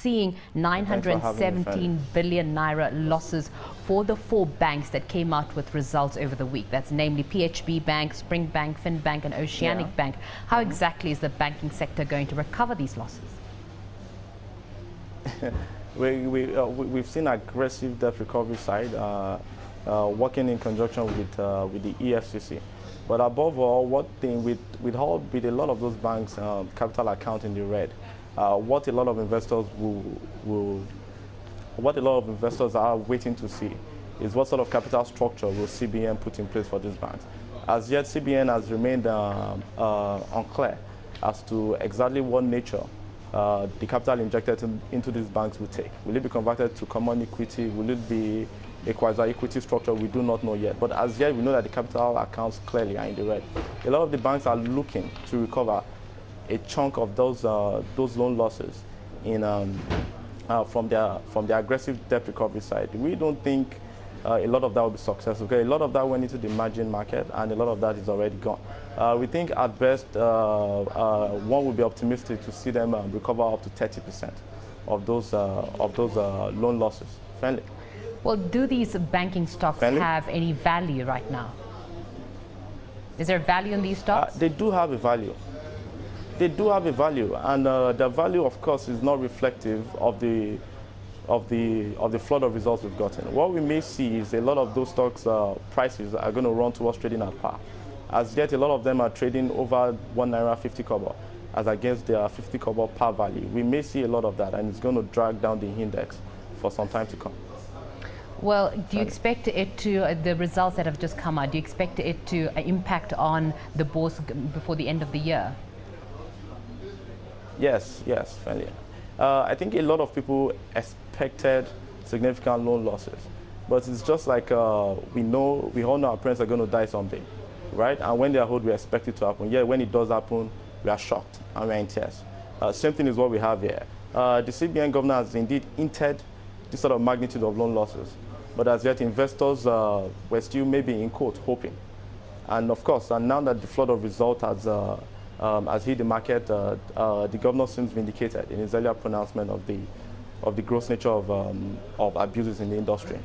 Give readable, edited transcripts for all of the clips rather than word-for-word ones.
seeing 917 billion naira losses for the 4 banks that came out with results over the week. That's namely PHB Bank, Spring Bank, Finbank and Oceanic Bank. How exactly is the banking sector going to recover these losses? We've seen aggressive debt recovery side working in conjunction with the EFCC. But above all, with a lot of those banks' capital account in the red, what a lot of investors are waiting to see is what sort of capital structure will CBN put in place for these banks. As yet, CBN has remained unclear as to exactly what nature the capital injected into these banks will take. Will it be converted to common equity? Will it be a quasi-equity structure? We do not know yet. But as yet, we know that the capital accounts clearly are in the red. A lot of the banks are looking to recover a chunk of those loan losses from their aggressive debt recovery side. We don't think a lot of that will be successful. Okay? A lot of that went into the margin market, and a lot of that is already gone. We think at best one would be optimistic to see them recover up to 30% of those loan losses. Friendly. Well, do these banking stocks have any value right now? Is there value in these stocks? They do have a value. They do have a value, and the value, of course, is not reflective of the flood of results we've gotten. What we may see is a lot of those stocks prices are going to run towards trading at par. As yet, a lot of them are trading over 1 naira 50 kobo as against their 50 kobo par value. We may see a lot of that, and it's going to drag down the index for some time to come. Well, do you expect it to, the results that have just come out, do you expect it to impact on the bourse before the end of the year? Yes, fairly. I think a lot of people expected significant loan losses, but it's just like we all know our parents are going to die someday, right? And when they are old, we expect it to happen. Yeah, when it does happen, we are shocked and we are in tears. Same thing is what we have here. The CBN governor has indeed hinted this sort of magnitude of loan losses, but as yet investors were still maybe in quote hoping. And of course, and now that the flood of results has hit the market, the governor seems vindicated in his earlier pronouncement of the gross nature of abuses in the industry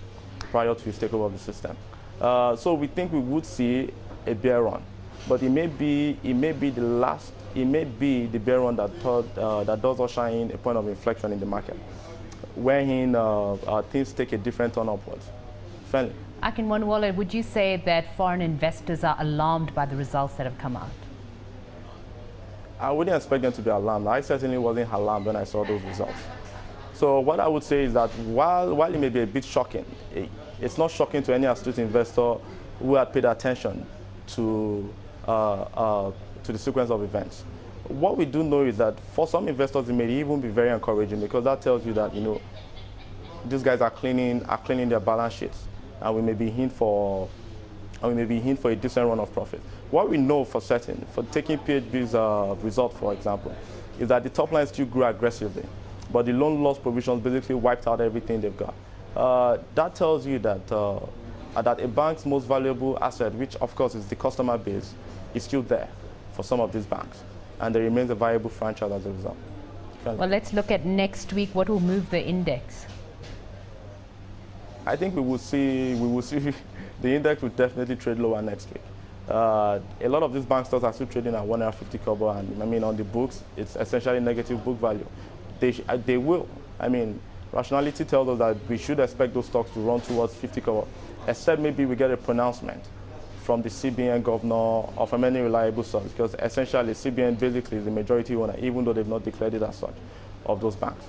prior to his takeover of the system. So we think we would see a bear run, but it may be the bear run that does usher in a point of inflection in the market, wherein things take a different turn upwards. Friendly. Akinwonuola, would you say that foreign investors are alarmed by the results that have come out? I wouldn't expect them to be alarmed. I certainly wasn't alarmed when I saw those results. So what I would say is that while it may be a bit shocking, it's not shocking to any astute investor who had paid attention to the sequence of events. What we do know is that for some investors, it may even be very encouraging, because that tells you that, these guys are cleaning their balance sheets, and we may be in for a decent run of profit. What we know for certain, for taking PHB's result, for example, is that the top line still grew aggressively, but the loan loss provisions basically wiped out everything they've got. That tells you that that a bank's most valuable asset, which of course is the customer base, is still there for some of these banks, and there remains a viable franchise as a result. Well, let's look at next week. What will move the index? I think we will see the index will definitely trade lower next week. A lot of these bank stocks are still trading at 1 naira 50 kobo, and I mean on the books it's essentially negative book value. They will. I mean, rationality tells us that we should expect those stocks to run towards 50 kobo, except maybe we get a pronouncement from the CBN governor or from any reliable source, because essentially CBN basically is the majority owner, even though they've not declared it as such, of those banks.